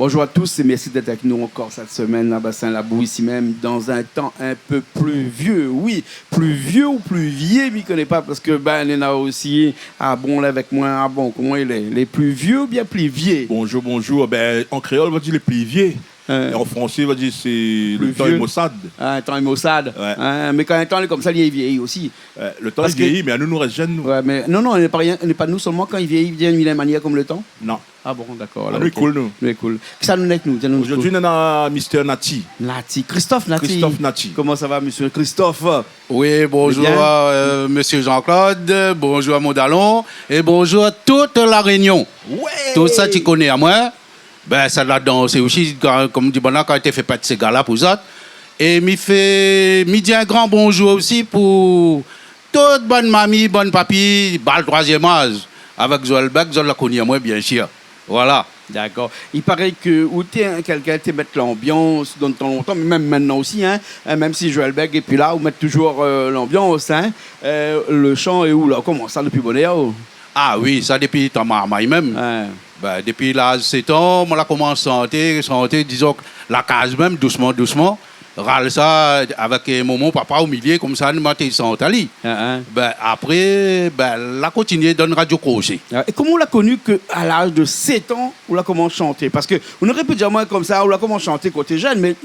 Bonjour à tous et merci d'être avec nous encore cette semaine à Bassin-Labou, ici même, dans un temps un peu plus vieux. Oui, plus vieux ou plus vieux, je ne connais pas, parce que ben, il y en a aussi, ah bon, là avec moi, ah bon, comment il est? Les plus vieux ou bien plus vieux? Bonjour, bonjour. Ben, en créole, on va dire les plus vieux. Et en français, on va dire c'est le temps est maussade. Ah, le temps est maussade. Ouais. Mais quand un temps est comme ça, il est vieilli aussi. Le temps est vieilli, mais à nous, nous reste jeunes, nous. Ouais, mais non, on n'est pas, rien, on n'est pas nous seulement quand il vieillit, il vient une manière comme le temps. Non. Ah bon, d'accord. Nous, est cool, nous. Nous est cool. Qui ça nous est nous? Aujourd'hui, on a Mr. Nati. Nati. Christophe Nati. Christophe Nati. Comment ça va, monsieur Christophe? Oui, bonjour à monsieur Jean-Claude, bonjour à Mondalon et bonjour à toute la Réunion. Ouais. Tout ça, tu connais à moi. Ben, ça là-dedans, c'est aussi, comme dit Bonheur, quand il fait pas de ces gars-là pour ça. Et m'y dit un grand bonjour aussi pour toute bonne mamie, bonne papy, bas le troisième âge. Avec Joël Beck, je la connais à moi, bien sûr. Voilà. D'accord. Il paraît que où quelqu'un te met l'ambiance dans ton longtemps, mais même maintenant aussi, hein, même si Joël Beck est puis là, vous mettez toujours l'ambiance. Hein, le chant est où là? Comment ça depuis Bonéo? Ah oui, ça depuis ta maman même. Ouais. Ben, depuis l'âge de 7 ans, on a commencé à chanter, disons, la case même, doucement, doucement. Râle ça avec mon papa au milieu, comme ça, nous m'avons chanté. Ben, après, ben, la continué dans Radio Crochet. Et comment on l'a connu qu'à l'âge de 7 ans, on l'a commencé à chanter? Parce qu'on aurait pu dire moi comme ça, on l'a commencé à chanter quand tu es jeune, mais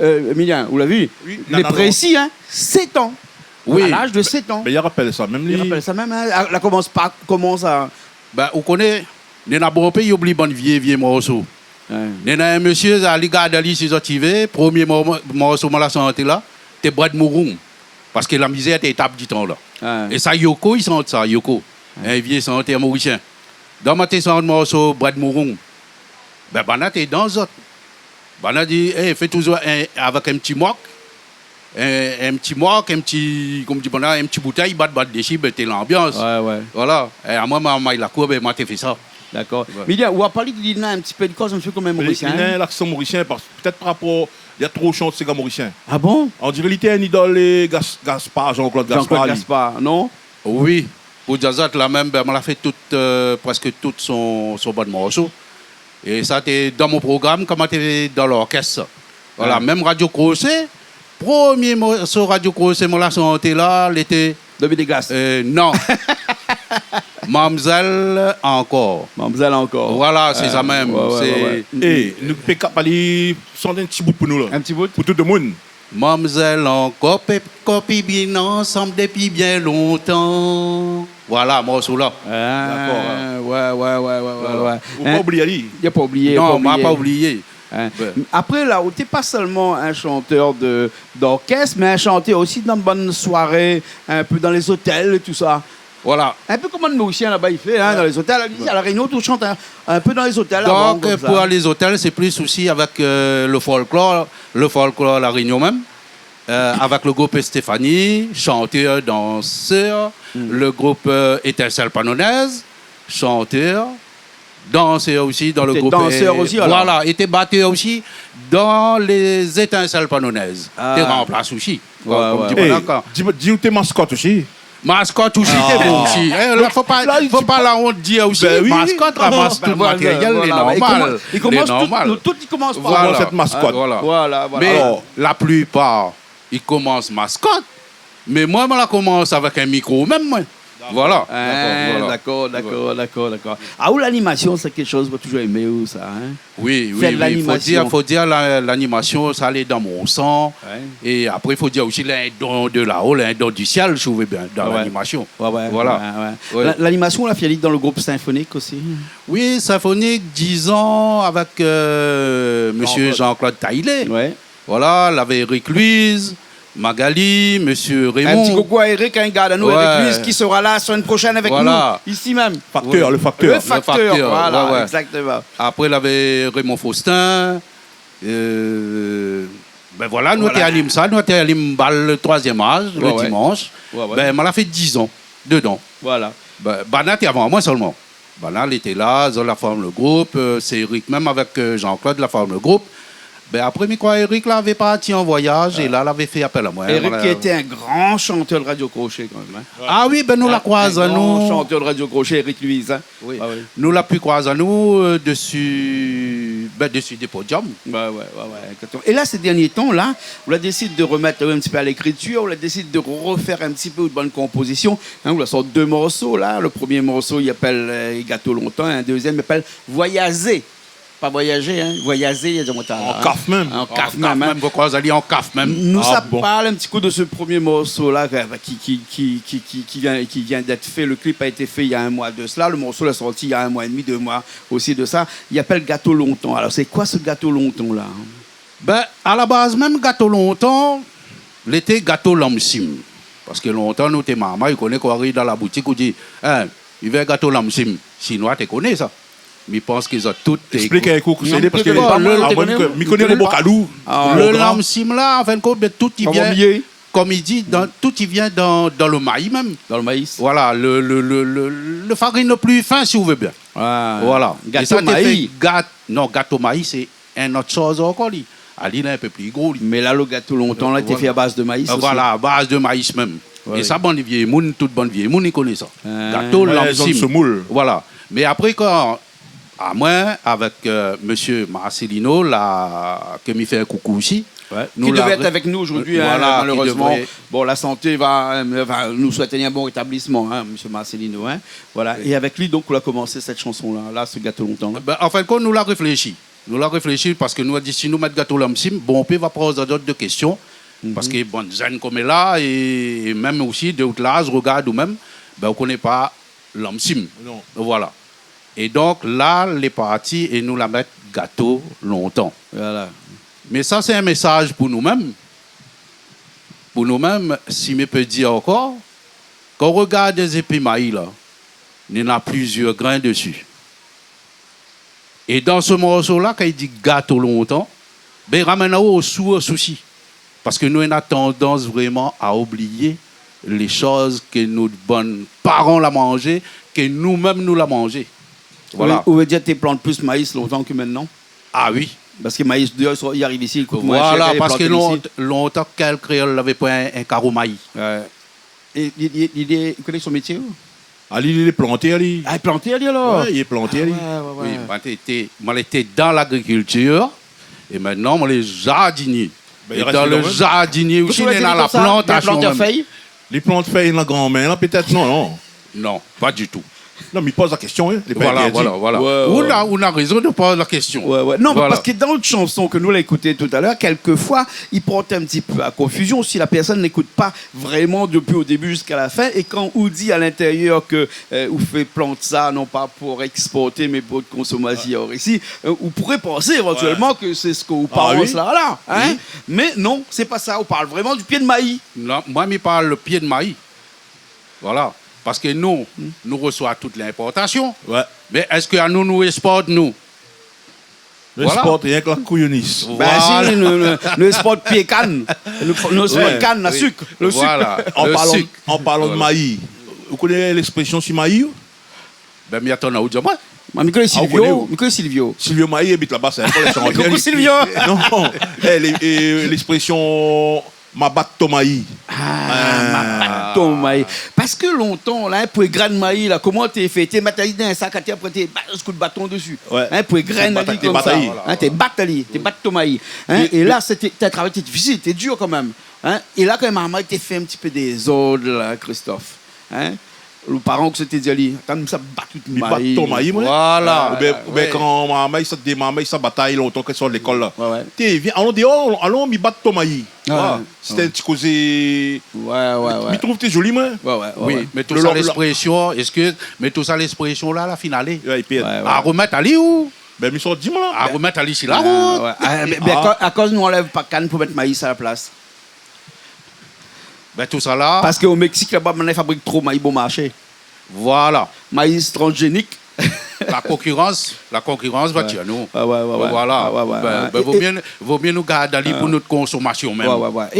Emilien, vous l'avez vu? Oui, il est précis, hein? 7 ans. Oui. À l'âge de 7 ans. Mais il rappelle ça, même lui. Il rappelle ça même, hein? Elle commence à. Ben, vous connaissez, il y a bon pays, il oublie bon vieux morceau. Il y a un monsieur, à l'égard d'Ali, si vous premier morceau de la santé là, c'est Brad Mouroum. Parce que la misère était étape du temps là. Et ça, Yoko, il sent ça, Yoko. Un vieux santé mauricien. Dans ma tête, morceau Brad Mouroum. Ben, Bana, t'es dans l'autre. Bana dit, hey, fais toujours avec un petit moque. Un petit moque, un petit, comme dit Bana, un petit bouteille, bat des chips, t'es l'ambiance. Ouais. Voilà. Et à moi, maman, il a couru, ben, moi, t'ai fait ça. D'accord. Ouais. Mais on va parler de l'Ina un petit peu de cause, monsieur, comme un mauricien. L'Ina, l'accent mauricien, peut-être par rapport. Il y a trop de chants de ces gars mauriciens. Ah bon? On dirait qu'il était un idole, Gaspard, Jean-Claude Gaspard. Jean-Claude Gaspard, non? Oui. Pour Jazat, là même, ben, on a fait presque tout son bon morceau. Et ça, c'était dans mon programme, comme c'était dans l'orchestre. Voilà, même Radio Crochet, premier morceau Radio Crochet, moi, la santé là, l'été. Dominique Gas. Non. Mamzelle encore. Mamzelle encore. Voilà, c'est ça même. Et nous pouvons parler sans un petit bout pour nous là. Un petit bout pour tout le monde. Mamzelle encore, copie bien ensemble depuis bien longtemps. Voilà, morceau là. D'accord. Ouais. Vous pas oublier Ali. Il n'a pas oublié. Non, on m'a pas oublié. Hein. Ouais. Après, là, tu n'es pas seulement un chanteur d'orchestre, mais un chanteur aussi dans de bonnes soirées, un peu dans les hôtels et tout ça. Voilà. Un peu comme un musicien là-bas, il fait, hein, dans les hôtels. À la Réunion, tout chante un peu dans les hôtels. Donc, pour les hôtels, c'est plus aussi avec le folklore à la Réunion même. Avec le groupe Stéphanie, chanteur, danseur. Le groupe Étincelle Panonaise, chanteur. Danseur aussi dans le groupe. Danseur aussi, alors. Voilà, était batteur aussi dans les Étincelles Panonnaises. T'es remplace aussi. Dis où t'es mascotte aussi. Mascotte aussi, t'es bon aussi. Faut pas la honte dire aussi. Mascotte ramasse tout le matériel, c'est normal. Il commence tout, il commence par cette mascotte. Voilà. Mais la plupart, ils commencent mascotte. Mais moi, je la commence avec un micro, même moi. Voilà. D'accord. Ah, ou l'animation, c'est quelque chose que tu as toujours aimé, ou ça, hein? Oui. Faut dire l'animation, ça allait dans mon sang. Ouais. Et après, il faut dire aussi l'un don de là-haut, l'un don du ciel, je trouvais bien, dans l'animation. Voilà. L'animation, on l'a fait dans le groupe symphonique aussi? Oui, symphonique, 10 ans, avec monsieur Jean-Claude Taillet. Ouais. Voilà, il avait Eric Louise. Magali, monsieur Raymond. Un petit coucou à Eric, un gars de nous, Eric Luis, qui sera là la semaine prochaine avec nous, ici même. Le facteur. Voilà, exactement. Après, il avait Raymond Faustin. Ben voilà, nous t'animons ça, nous t'animons le troisième âge, le dimanche. Ben, on a fait 10 ans dedans. Voilà. Ben, Bana était avant moi seulement. Bana, il était là, ils ont la forme le groupe. C'est Eric, même avec Jean-Claude, la forme le groupe. Ben après, Eric l'avait parti en voyage et là, il avait fait appel à moi. Eric qui était un grand chanteur de Radio Crochet quand même. Hein. Ah oui, ben nous la croisons. Un grand chanteur de Radio Crochet, Eric Louise. Hein. Oui. Nous la plus croisons nous dessus dessus des podiums. Ouais. Et là, ces derniers temps-là, on a décidé de remettre un petit peu à l'écriture, on a décidé de refaire un petit peu de bonne composition. On a sorti 2 morceaux, là. Le premier morceau, il appelle Gâteau longtemps, et un deuxième, il appelle Voyager. Pas voyager, hein. Voyager, il y a des En caf même. En caf même. Vous croyez aller en caf même. Nous, ça parle un petit coup de ce premier morceau-là qui vient d'être fait. Le clip a été fait il y a 1 mois de cela. Le morceau l'a sorti il y a 1 mois et demi, 2 mois aussi de ça. Il appelle Gâteau longtemps. Alors, c'est quoi ce Gâteau longtemps-là? Ben, à la base, même Gâteau longtemps, l'été Gâteau lamsim. Parce que longtemps, nous, tes mamans, ils connaissent qu'on arrive dans la boutique, on dit, il veut Gâteau lamsim. Chinois, tu connais ça? Mais je pense qu'ils ont tout. Explique un coup, c'est parce que je connais le bocalou. Le lamsim là, en fin de compte, tout il vient, comme il dit, tout il vient dans le maïs même. Dans le maïs. Voilà, le farine le plus fin, si vous voulez bien. Voilà. Gâteau maïs. Non, gâteau maïs, c'est une autre chose encore. Ali, là, un peu plus gros. Mais là, le gâteau longtemps, là, était fait à base de maïs. Voilà, à base de maïs même. Et ça, bon, les vieilles mounes, toutes bonnes vieilles mounes, ils connaissent ça. Gâteau lamsim. Voilà. Mais après, quand. À moi, avec monsieur Marcelino, là, qui m'a fait un coucou aussi. Qui devait être avec nous aujourd'hui, voilà, malheureusement. Bon, la santé va nous souhaiter un bon rétablissement, hein, monsieur Marcelino. Hein, voilà. Et avec lui, donc, on a commencé cette chanson-là, là, ce Gâteau longtemps. Là. Ben, en fin de compte, nous l'avons réfléchi. Nous l'avons réfléchi parce que nous avons dit, si nous mettons Gâteau lamsim, bon, on peut va poser d'autres questions. Parce que, bon, zen comme est là, et même aussi, d'autres là, je regarde ou même, ben, on ne connaît pas lamsim. Non. Voilà. Et donc là, les partis, et nous la mettons Gâteau longtemps. Voilà. Mais ça, c'est un message pour nous-mêmes. Pour nous-mêmes, si je peux dire encore, quand on regarde des épis maïs, là, il y en a plusieurs grains dessus. Et dans ce morceau-là, quand il dit Gâteau longtemps, ben, il ramène au souci. Parce que nous, on a tendance vraiment à oublier les choses que nos bons parents l'ont mangé, que nous-mêmes nous l'avons mangé. Voilà. Vous veut dire que tu plantes plus maïs longtemps que maintenant? Ah oui. Parce que maïs, il arrive ici, il coûte moins cher. Voilà, parce que longtemps, quel créole n'avait pas un carreau maïs. Et il connaît son métier? Ali, il est planté, Ali. Ah, il est planté, Ali, alors? Oui, il est planté, Ali. Oui, moi, j'étais dans l'agriculture, et maintenant, moi, les jardiniers. Et dans le jardinier aussi, il y a la plantation. Les plantes feuilles dans la grand-mère, peut-être non. Non, pas du tout. Non, mais il pose la question. Hein, voilà. On a raison de poser la question. Non, voilà. Parce que dans une chanson que nous l'avons écoutée tout à l'heure, quelquefois, il porte un petit peu à confusion si la personne n'écoute pas vraiment depuis au début jusqu'à la fin. Et quand on dit à l'intérieur que vous fait plante ça, non pas pour exporter, mais pour consommation ici, vous pourrez penser éventuellement que c'est ce que vous parlez là. Hein? Oui. Mais non, c'est pas ça. On parle vraiment du pied de maïs. Non, moi, je parle le pied de maïs. Voilà. Parce que nous recevons toute l'importation. Ouais. Mais est-ce que nous exportons, nous? Nous exportons rien que la couillonnisse. Voilà. Ben, si, nous exportons pied canne. Nous exportons canne à sucre. Le voilà. sucre. En parlant de maïs, vous connaissez l'expression sur maïs? Ben, mais attends, où moi? Je connais Silvio. Silvio Maïs habite là-bas, c'est un peu Coucou Silvio. Non, l'expression ma batte tomaï. Ma batte tomaï. Parce que longtemps, là, pour les grains de maïs, là, comment tu fait? Tu mets dans un sac à terre, après tu un coup de bâton dessus. Ouais. Pour les grains de maïs comme ça. Tu battes tomaï. Et là, c'était un travail difficile, c'était dur quand même. Et là, quand même, maman t'a fait un petit peu des ordres, là, Christophe. Les parents que c'était dit, quand ça bat tout le maïs. Tomaï, voilà. Mais quand maman, ça bataille longtemps qu'elle sort de l'école là. Viens, allons dehors, allons, mi bat tomaï. C'était un petit causé. Ouais. Tu trouves que t'es joli, moi? Oui, mais tout ça, l'expression, mais tout ça, l'expression là, la finale. À remettre à où? Ben, mais ça, dis-moi. À remettre à l'ici là. À cause nous, on lève pas canne pour mettre maïs à la place. Ben, tout ça là. Parce qu'au Mexique, là-bas, on fabrique trop maïs bon marché. Voilà. Maïs transgénique. La concurrence va tuer nous. Voilà. Vaut mieux nous garder pour notre consommation même.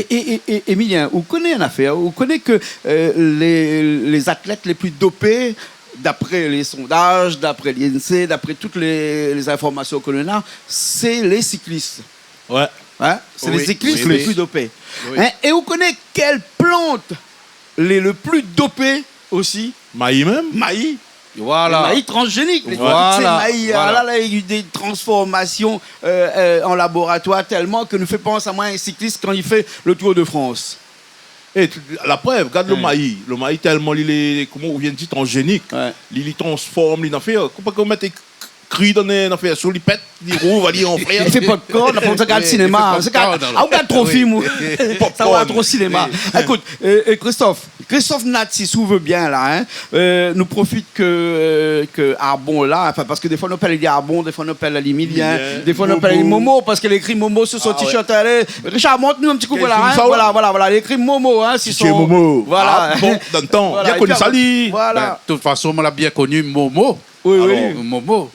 Et Emilien, vous connaissez une affaire. Vous connaissez que les athlètes les plus dopés, d'après les sondages, d'après l'INSEE, d'après toutes les informations que l'on a, c'est les cyclistes. Ouais. C'est les cyclistes les plus dopés. Et vous connaissez quelle plante le plus dopé aussi? Maïs même? Maïs. Voilà. Les maïs transgéniques. Voilà. Ces maïs, Voilà. là, il y a eu des transformations en laboratoire tellement que nous fait penser à moi un cycliste quand il fait le Tour de France. Et la preuve, regarde le maïs. Le maïs, tellement, il est, comment on vient de dire, transgénique. Il transforme, il en fait, comment mettre cri dans fait sur les pètes, il rouvre, il en frère. Il fait pas de corps, on a pas besoin de cinéma. On regarde trop film. Ça va trop cinéma. Écoute, Christophe Nat, si vous veut bien là, nous profite que Arbon là, enfin parce que des fois on appelle les Arbon, des fois on appelle Limilien, des fois on appelle les Momo parce qu'elle écrit Momo sur son t-shirt. Richard, montre-nous un petit coup là. Voilà, elle écrit Momo, si son Momo. Voilà. Bon, dans le temps, il y a connu ça lui. Voilà. De toute façon, on l'a bien connu Momo. Oui. Momo.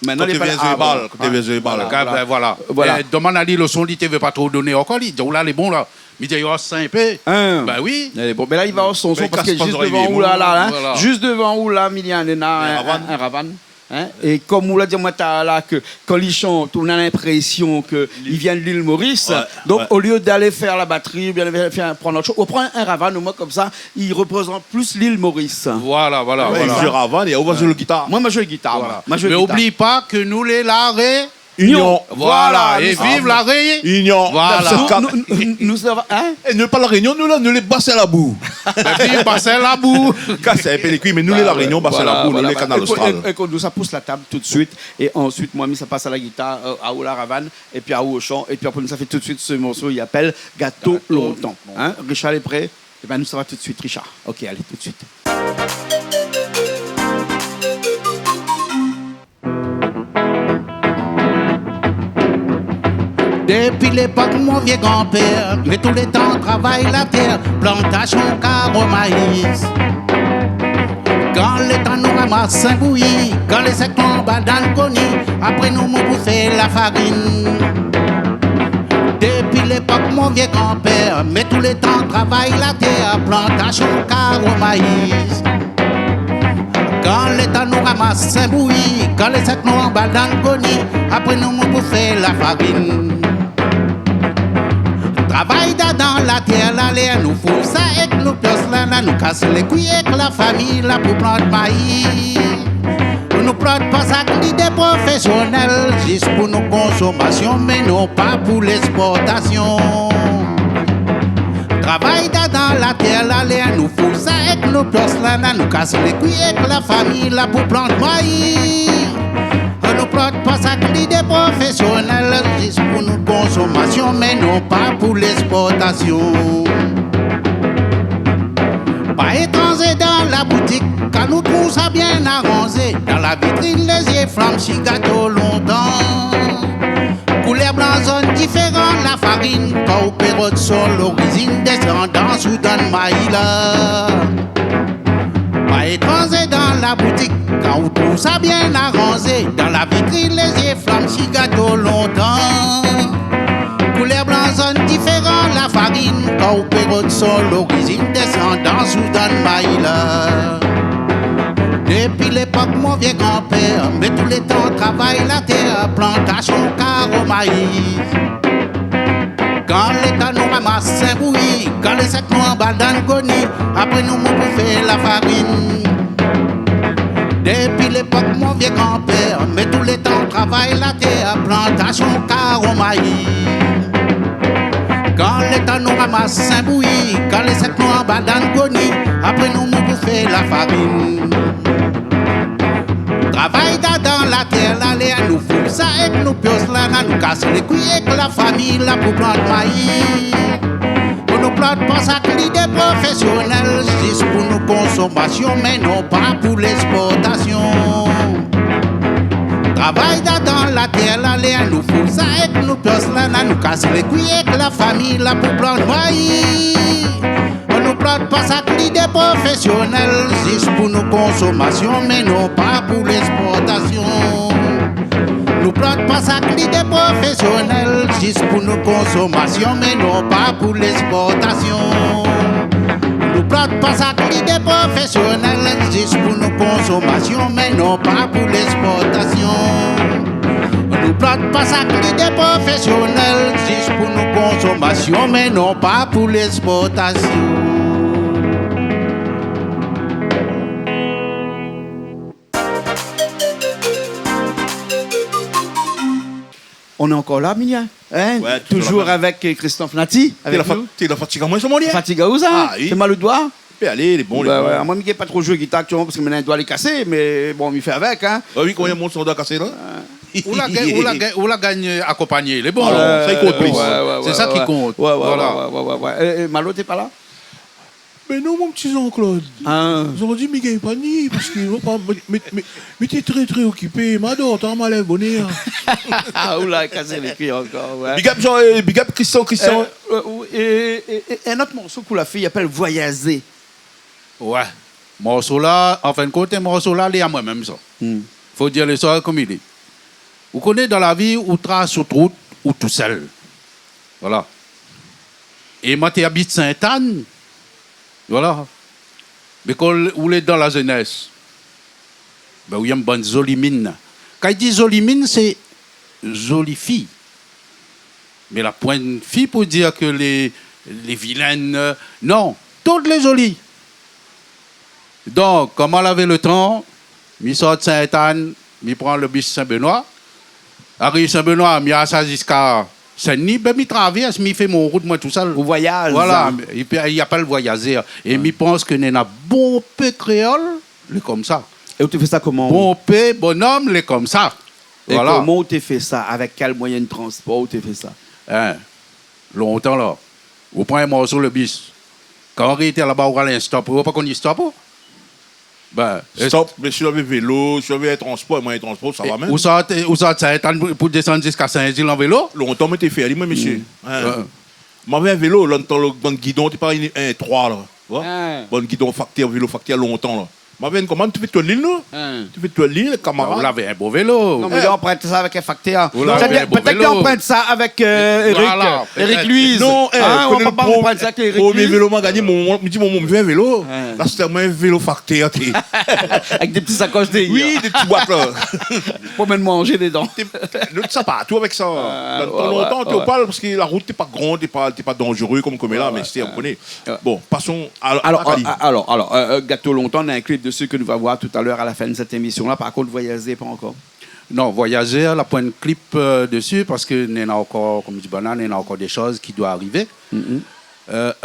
Maintenant, Quand tu viens Voilà. Demande à lui le son, il ne veut pas trop donner encore. Il dit, là, les bons là. Il dit, oh, simple. Ben oui. Bon, mais là, il va au son parce que juste devant où là, juste devant où là, il y a un Ravan. Et comme on l'a dit, moi, que quand ils chantent, on a l'impression qu'ils viennent de l'île Maurice. Donc, au lieu d'aller faire la batterie, bien prendre autre chose, on prend un Ravan, au moins comme ça, il représente plus l'île Maurice. Voilà. Il joue Ravan et on va jouer le guitare. Moi, je joue la guitare. Mais n'oublie pas que nous, les larrés. Union. Voilà. Et vive la Réunion. Union. Voilà. Nous avons. Et ne pas la Réunion, nous là, nous les basser la boue. Vive basser la boue. Casser les cuits, mais nous les la Réunion, basser la boue, nous les canal austral. Écoute, nous ça pousse la table tout de suite. Et ensuite, moi, ça passe à la guitare, à Oula Ravan, et puis à au chant. Et puis après, nous ça fait tout de suite ce morceau, il appelle Gâteau longtemps. Richard est prêt? Et bien, nous ça va tout de suite, Richard. Ok, allez, tout de suite. Depuis l'époque, mon vieux grand-père, mais tous les temps travaille la terre, plantation, carreau, maïs. Quand le temps nous ramasse un bouilli, quand les secs tombent dans le coni, après nous bouffer la farine. Depuis l'époque, mon vieux grand-père, mais tous les temps travaille la terre, plantation, carreau, maïs. Quand le temps nous ramasse un bouilli, quand les secs tombent dans le coni, après nous bouffer la farine. Travaille dans la terre, là, l'air nous fout ça et que nous pioche là, nous casse les couilles avec la famille là pour planter maïs. Nous plante pas ça que l'idée professionnelle, juste pour nos consommations, mais non pas pour l'exportation. Travaille dans la terre, là, l'air nous fout ça et que nous pioche là, nous casse les couilles avec la famille là pour planter maïs. Nous plante pas ça que l'idée professionnelle, juste pour nos consommations, mais non pas pour l'exportation. Pas étranger dans la boutique, car nous trouvons ça bien arrangé. Dans la vitrine, les yeux flammes, si gâteau longtemps. Couleur blanc, zone différente, la farine, quand au période sur l'origine, descendant Soudan Maïla. Pas étranger dans la boutique, quand on trouve ça bien arrangé. Dans la vitrine, les yeux flammes, si gâteau longtemps. Couleur blanc, zone différente, la farine, quand on période sur l'origine, descendant Soudan Maïla. Depuis l'époque, mon vieux grand-père, mais tous les temps travaille la terre, plantation, carreau, maïs. Quand l'État nous ramasse un bouilli, quand les secs nous emballent dans le coni, après nous bouffer la farine. Depuis l'époque, mon vieux grand-père, mais tous les temps travaille la terre, plantation, carreau, maïs. Quand l'État nous ramasse un bouilli, quand les secs nous emballent dans le coni, après nous bouffer la farine. Travaille dans la terre, là, l'air nous fout ça et que nous pioche là, nous casse les couilles et que la famille là pour planter maïs. On nous plante pas ça que l'idée professionnelle, juste pour nos consommations, mais non pas pour l'exportation. Travaille dans la terre, là, l'air nous fout ça et que nous pioche là, nous casse les couilles et que la famille là pour planter maïs. On nous plante pas ça que l'idée professionnelle, juste pour nos consommations, mais non pas pour l'exportation. Nous plante pas ça que l'idée professionnelle, juste pour nos consommations, mais non pas pour l'exportation. Nous plante pas ça que l'idée professionnelle, juste pour nos consommations, mais non pas pour l'exportation. Nous plante pas ça que l'idée professionnelle, juste pour nos consommations, mais non pas pour l'exportation. On est encore là, Mignon. Hein? Ouais, toujours avec Christophe Nati. Avec nous. T'es la fatigue à moi, c'est mon lien. Fatigue où ça? Ah, oui. C'est mal au doigt? Allez, les bons, les bons. Ouais. Moi, je n'ai pas trop joué guitare actuellement parce que maintenant, il doit les casser, mais bon, il fait avec. Hein? Ah oui, combien de monde sont doigts cassés là? Ou la gagne accompagné. Les bons, alors, ça, il compte plus. C'est ça qui compte. Ouais. Malo, t'es pas là? Mais non, mon petit Jean-Claude. Ils ont dit, mais il pas ni, parce qu'il va pas. Mais t'es très très occupé. Mador, t'as mal abonné. Ah, oula, casser les cuits encore. Ouais. Big up Christian. Et un autre morceau qu'on a fait, il appelle Voyager. Ouais. Morceau là, en fin de compte, un morceau là, il est à moi-même ça. Faut dire les choses comme il est. Vous connaissez dans la vie, ou trace sur route, ou tout seul. Voilà. Et moi, tu habites Sainte-Anne. Voilà. Mais quand vous êtes dans la jeunesse, ben, il y a une bonne jolie mine. Quand il dit jolie mine, c'est jolie fille. Mais la pointe fille pour dire que les vilaines, non, toutes les jolies. Donc, comme on avait le temps, je sors de Sainte-Anne, je prends le bus Saint-Benoît. Arrive Saint-Benoît, je à ça jusqu'à Saint-Denis, ben, je traverse, je fais mon route, moi tout seul. Au voyage. Voilà, il n'y a pas le voyager. Et je pense que nous avons bon peu créole, les comme ça. Et tu fais ça comment? Bon peu, bonhomme, les comme ça. Et voilà. comment tu fais ça? Avec quel moyen de transport tu fais ça? Hein, longtemps là. Vous prenez un morceau le bus. Quand on était là-bas, on allait un stop. Vous ne pas qu'on y stop? Ben, stop, mais si j'avais vélo, si j'avais transport, moi, transport, ça va même. Où ça, pour descendre jusqu'à Saint-Gilles en vélo? Longtemps, mais t'es fait, moi, monsieur. M'avais un vélo, là, dans le bon guidon, t'es pas un 3, là. Bon guidon facteur, vélo facteur, longtemps, là. M'avais une commande, tu fais toi l'île, non? Tu fais toi l'île, camarade. Vous l'avez un beau vélo. Non, mais là, on prête ça avec un facteur. Peut-être qu'on emprunte ça avec Eric. Voilà, Eric Luise. Non, on va pas emprunter ça avec Eric Luise. Premier vélo m'a gagné, me dit, mon vieux vélo. Là, c'était un vélo facteur. Avec des petits sacoches des oui, des petits boîtes, là. Pour me manger dedans. Ne sais pas, tout avec ça. Dans longtemps, tu parles parce que la route n'est pas grande, t'es pas dangereux comme là, mais c'était, on connaît. Bon, passons à alors, gâteau longtemps, on a un clip de ceux que nous allons voir tout à l'heure à la fin de cette émission-là. Par contre, Voyager, pas encore. Non, Voyager, la point de clip dessus, parce que il y a encore, comme dit Banane, il y a encore des choses qui doivent arriver.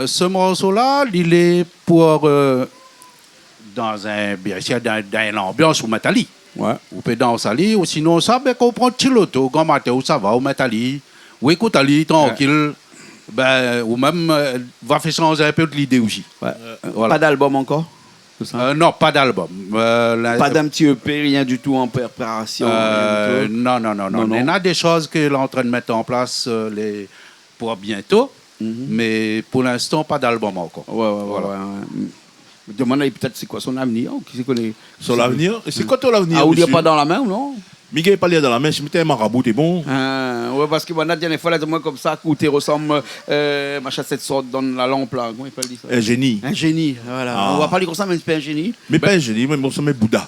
Ce morceau-là, il est pour bien sûr, dans une ambiance ou métallique. Ouais. Ou peut danser, ou sinon, ça, ben, qu'on prend petit loto, quand matin, où ça va, au métallique, ou écoute ali, tranquille, ben, ou même, va faire changer un peu de l'idée aussi. Ouais. Voilà. Pas d'album encore? Non, pas d'album. Pas d'un petit EP, rien du tout en préparation? Non. On a des choses que l'on est en train de mettre en place pour bientôt, mais pour l'instant, pas d'album encore. Ouais. Demande peut-être c'est quoi son avenir? Qui connaît son avenir? Et c'est quoi ton avenir? Ah, ou il n'y a pas dans la main ou non? Miguel n'est pas lié dans la main, je mettais un marabout, t'es bon? Ouais, parce que la dernière fois, là, moi comme ça, où tu ressembles, machin, cette sorte dans la lampe, là. Comment il peut dire ça? Un génie. Un génie, voilà. On va parler comme ça, mais c'est pas un génie. Mais pas un génie, mais bon, ça met Bouddha.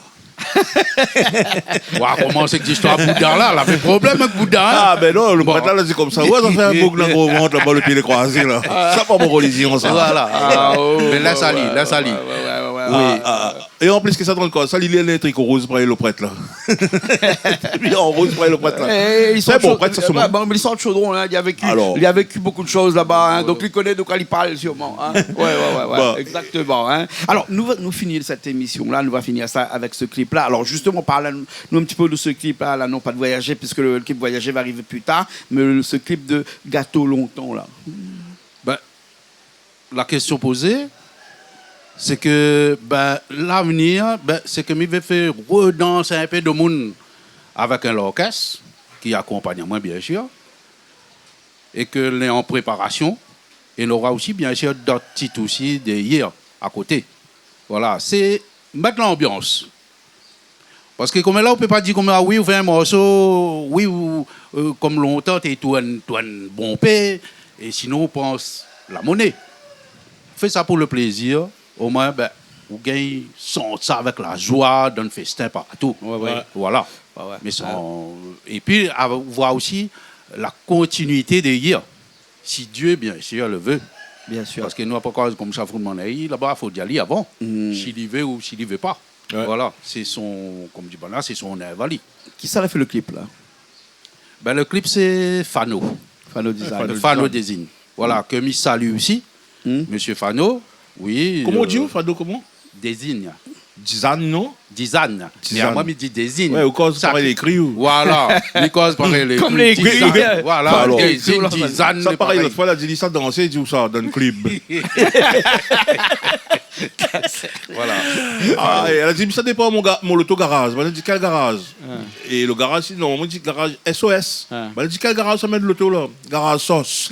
Comment c'est que l'histoire Bouddha là? Elle avait problème avec Bouddha. Ah, ben non, le prêtre là, c'est comme ça. Ouais, ça fait un bouc dans le gros ventre, là-bas, le pied les croisés, là. Ça, pas mon religion, ça. Voilà. Mais laisse aller. Oui. Et en plus, que ça dans le corps, ça, il est électrique au rose pour aller le prêtre, là. Il est en rose pour aller le prêtre, là. C'est bon, prêtre, ça se montre. Mais il sort de Chaudron, là. Il a vécu beaucoup de choses là-bas, donc il connaît de quoi il parle, sûrement. Ouais. Exactement. Alors, nous finissons cette émission-là, nous va finir ça avec ce clip-là. Alors, justement, parle-nous un petit peu de ce clip-là, là, non pas de Voyager, puisque le clip Voyager va arriver plus tard, mais ce clip de Gâteau Longtemps, là. Ben, la question posée, c'est que l'avenir, c'est que je vais faire redanser un peu de monde avec un orchestre qui accompagne moi, bien sûr, et que l'est en préparation. Et il y aura aussi, bien sûr, d'autres titres aussi hier à côté. Voilà, c'est mettre l'ambiance. Parce que comme là, on ne peut pas dire comme oui, on fait un morceau, oui, ou comme longtemps, tu es tout un bon paix, et sinon, on pense la monnaie. Fais ça pour le plaisir. Au moins, vous gagnez ça avec la joie d'un festin partout. Voilà. Mais et puis, voir aussi la continuité de hier. Si Dieu, bien sûr, le veut. Bien sûr. Parce que nous, pas comme ça, là-bas, il faut y aller avant. S'il y veut ou s'il y veut pas. Voilà. C'est son, comme dit Bana, c'est son invalide. Qui ça a fait le clip, là? Ben, le clip, c'est Fano. Fano Design. Fano Design. Voilà, que je salue aussi. Monsieur Fano, oui. Comment on dit, Fado, comment? Design. Design, non? Design. Mais moi, je dis Design. Ouais, au cas où ça paraît l'écrit. Voilà. Because pareil les comme les écrits. Voilà. Alors, Design. Ça pareil, l'autre fois, elle a dit ça danser, il dit où ça, dans le clip. Voilà. Ah, et elle a dit, mais ça dépend de mon auto-garage. Elle a dit, quel garage? Et le garage, non, on dit garage SOS. Elle a dit, quel garage ça met de l'auto là? Garage sauce.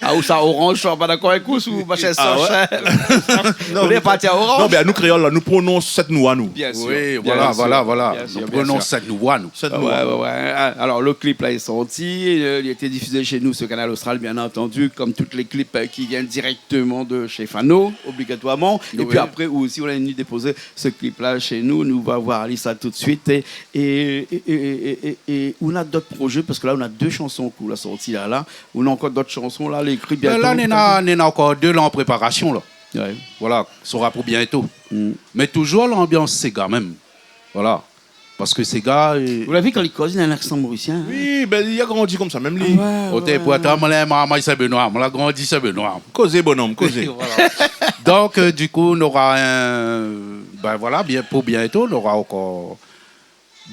Ah, ou ça orange, je suis pas d'accord avec vous, ou pas chez sauce. Non, On est parti à orange. non, mais à nous créoles, là, nous prenons cette nous à nous. Bien sûr. Oui, bien voilà. sûr, Nous bien prenons sûr. cette noix, nous. Cette Ah, nous à nous. ouais. Alors, le clip là est sorti. Il a été diffusé chez nous sur Canal Austral, bien entendu, comme tous les clips qui viennent directement de chez Fano, obligatoirement. Et Oui. puis après, aussi, on a venu déposer ce clip là chez nous. Nous va voir Alissa tout de suite. Et on a d'autres projets, parce que là, on a 2 chansons qu'on a sorties là. On a encore d'autres chansons là, les clips bientôt. Là, on a encore 2 là en préparation, là. Ouais. Voilà, ça sera pour bientôt. Mais toujours l'ambiance Sega même. Voilà. Parce que Sega. Vous l'avez vu quand il cause, il a un accent mauricien. Hein? Oui, ben il a grandi comme ça, même lui. Au pour attendre, moi, c'est Benoît. Moi, grandi, c'est Benoît. Causez, bonhomme, causez. Voilà. Donc, du coup, on aura un. Ben voilà, pour bientôt, on aura encore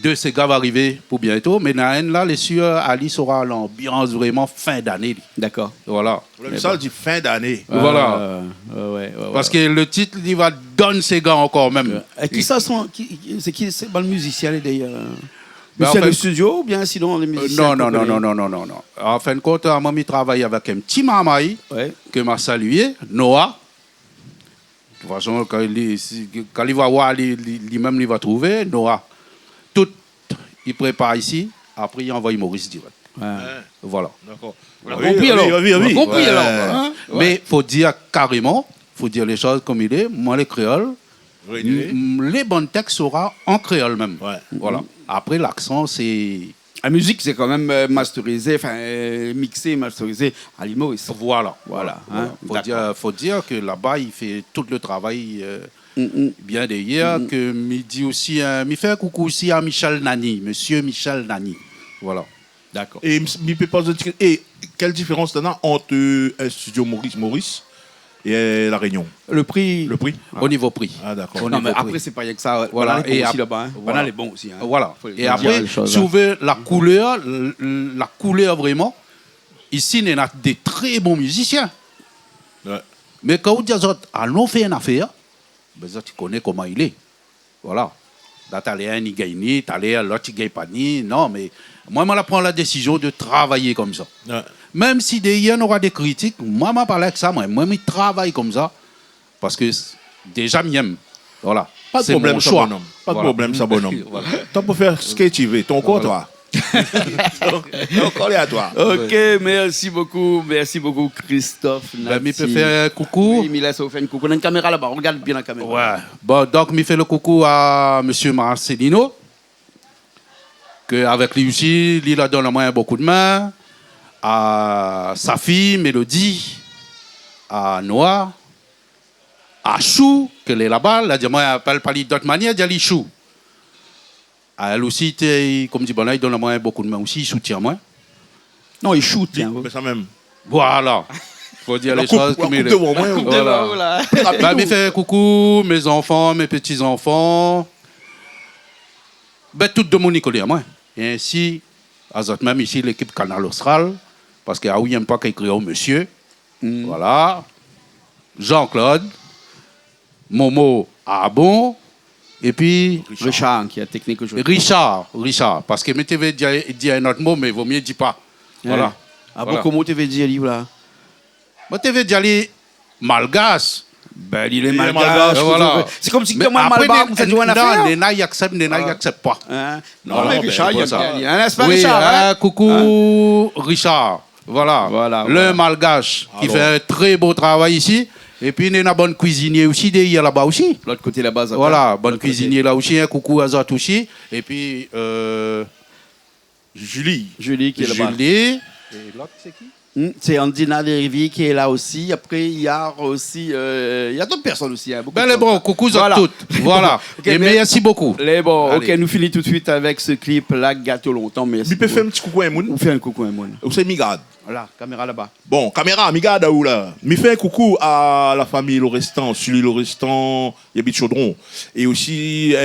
2 Sega va arriver pour bientôt. Mais là, les sûr, Alice aura l'ambiance vraiment fin d'année. D'accord. Voilà. Ça, il dit fin d'année. Voilà. Ouais. Parce que le titre, il va donner Sega encore même. Et qui ça sont c'est qui c'est le musicien d'ailleurs Ben, c'est en fait- le studio ou bien sinon les musiciens Non. En fin de compte, moi, je travaille avec un petit mamaï Ouais. que m'a salué, Noah. De toute façon, quand il va voir, lui-même, il va trouver Noah. Tout, il prépare ici, après, il envoie Maurice direct. Ouais. Voilà. D'accord. On a compris alors. Oui. On a compris Ouais. alors. Hein? Mais il faut dire carrément, il faut dire les choses comme il est. Moi, les créoles, les bons textes seront en créole même. Ouais. Voilà. Après, l'accent, c'est. La musique c'est quand même masterisé, enfin mixé, masterisé à l'Imoris. Voilà. Voilà. Hein? Faut dire que là-bas, il fait tout le travail Mm-mm. bien derrière. Que me dit aussi, me fait un coucou aussi à Michel Nani, monsieur Michel Nani. Voilà. D'accord. Et il peut pas dire. Et quelle différence t'en as entre un studio Maurice et La Réunion? Le prix. Le prix? Au niveau prix. Ah, d'accord. Non, mais après c'est pas rien que ça. Voilà. Banal est Et bon aussi ap- là-bas. Hein? voilà. Banal est bon aussi. Hein? Voilà. Faut Et dire après, les choses, si vous voulez la couleur vraiment, ici, il y a des très bons musiciens. Ouais. Mais quand vous dites, allons faire une affaire, ben, ça, tu connais comment il est. Voilà. Là, tu as un, il gagne, tu as l'autre, il gagne pas ni. Non, mais moi, je prends la décision de travailler comme ça. Ouais. Même si derrière, on aura des critiques, moi, je parle avec ça, moi, je travaille comme ça. Parce que déjà, j'aime. Voilà. Pas de C'est problème, mon ça, choix. bonhomme. Pas de Voilà. problème, ça, bonhomme. Voilà. T'as pour faire ce que tu veux. Ton corps, toi. Ton est à toi. Ok, merci beaucoup Christophe. Ben, je peux faire un coucou. Oui, il laisse faire une coucou. On a une caméra là-bas, regarde bien la caméra. Ouais. Bon, donc, je fais le coucou à M. Marcelino, qu'avec lui aussi, il a donné moi beaucoup de main, à sa fille, Mélodie, à Noah, à Chou, qu'elle est là-bas, elle a dit, moi, elle appelle pas d'autre manière, elle dit Chou. À elle aussi, comme dit, bon, là, il donne moi beaucoup de main aussi, il soutient moi. Non, il shoot. Dis, Tiens. mais ça même. Voilà. Faut dire les choses comme il est. devant moi. Voilà. Bah, je fais coucou, mes enfants, mes petits-enfants. Ben, tout de mon Nicolas, moi. Et ainsi, même ici, l'équipe Canal Austral, parce qu'il n'y a pas qu'à écrire au monsieur. Voilà. Jean-Claude, Momo Arbon, et puis Richard, qui a technique aujourd'hui. Richard. Parce que je vais dire un autre mot, mais il vaut mieux dire pas. Voilà. Ah Voilà. bon, comment tu veux dire, livre là? Moi, je vais dire malgache. Ben, il est Il est malgache. malgache, voilà. C'est comme si Mais moi, après, malbar, vous avez une affaire. non, Nena, il accepte pas. Hein? Non, Non, mais ben, Richard, il y a pas ça. bien. N'est-ce pas, Oui, Richard? hein? coucou Richard. Voilà. Voilà, Le voilà. malgache qui Alors. fait un très beau travail ici. Et puis, il y a un bon cuisinier aussi, derrière là-bas aussi. L'autre côté là-bas. ça Voilà, va. bon L'autre cuisinier là aussi, un coucou à Zot aussi. Et puis, Julie. côté. Julie qui est là-bas. Julie. Et l'autre, c'est qui C'est Andina Derivi qui est là aussi. Après, il y a aussi... il y a d'autres personnes aussi. Hein, ben les bons, coucou à toutes. Voilà. Okay, et merci beaucoup. Les bons. Allez. Ok, nous finissons tout de suite avec ce clip là, Gâteau longtemps. Merci. Tu peux faire un petit coucou à un monde? Ou faire un coucou à un monde. Ou c'est Migade? Voilà, caméra là-bas. Bon, caméra, Migade où là? Me fait un coucou à la famille Lorestan, Sully Lorestan, Yabit Chaudron. Et aussi,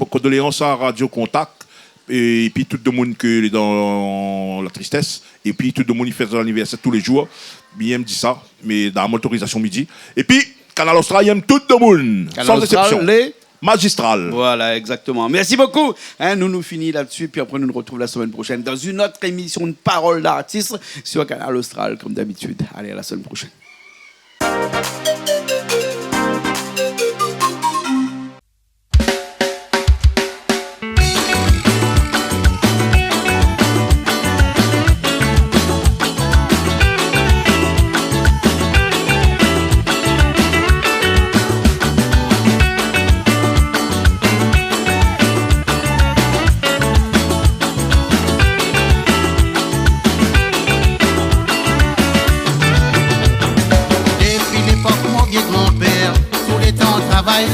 condoléances à Radio Contact. Et puis tout le monde qui est dans la tristesse. Et puis tout le monde qui fait son anniversaire tous les jours. Bien me dit ça, mais dans l'autorisation midi. Et puis, Canal Austral, il aime tout le monde. Canal sans exception. Les... Magistral. Voilà, exactement. Merci beaucoup. Nous finissons là-dessus. Puis après, nous nous retrouvons la semaine prochaine dans une autre émission de Parole d'artiste sur Canal Austral, comme d'habitude. Allez, à la semaine prochaine.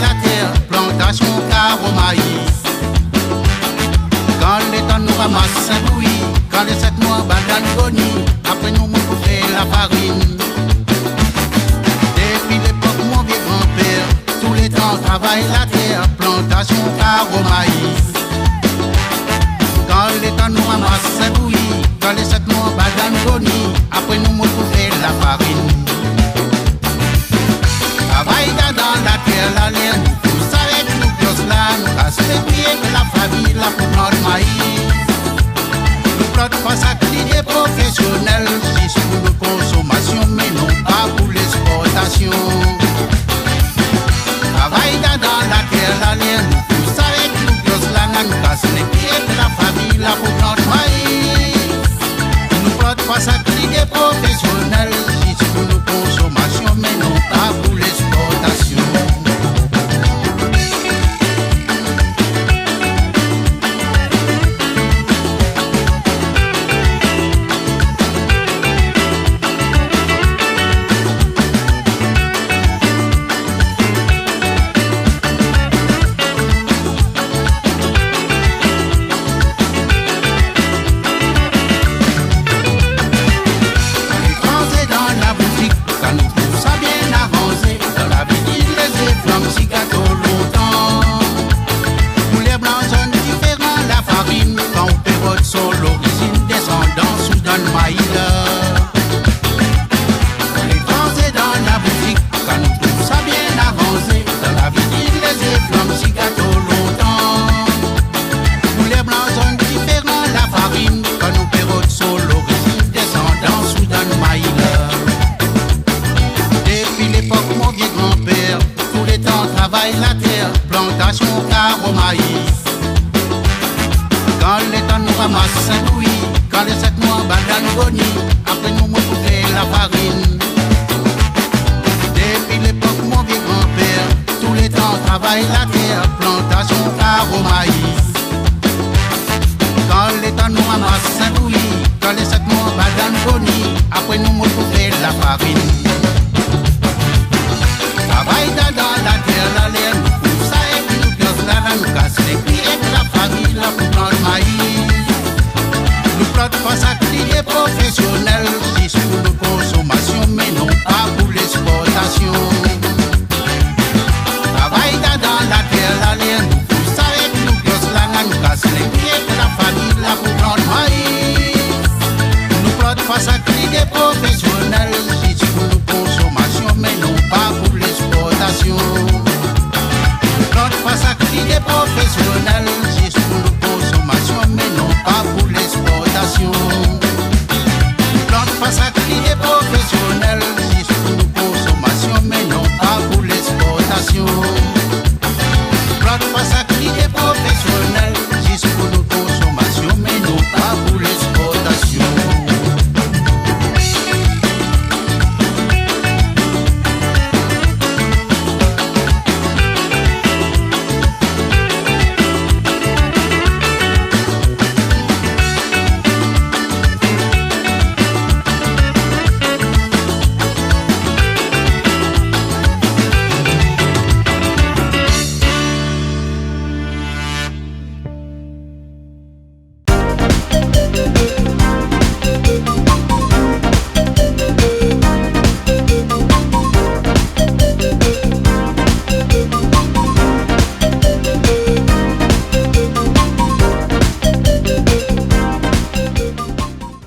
La terre, plantation, carreau, maïs. Quand les temps nous ramassent Saint-Louis, quand les 7 mois banane gonie, après nous pour faire la farine. Depuis l'époque mon vieux grand-père, tous les temps travaille la terre, plantation, carreau, maïs. Quand les temps nous ramassent Saint-Louis, quand les 7 mois banane gonie, après nous pour faire la farine. Travaille dans la terre, la laine, nous savons que nous pions là, nous cassons les pieds de la famille, là pour notre maïs. Nous plantons pas ça que l'idée professionnelle, c'est pour nos consommations, mais non pas pour l'exportation. Travaille dans la terre, la laine, nous savons que nous pions là, nous cassons les pieds de la famille, là pour notre maïs. Nous plantons pas ça que l'idée professionnelle, c'est pour nos consommations, mais non pas pour l'exportation. Face à cri des professionnels, si tu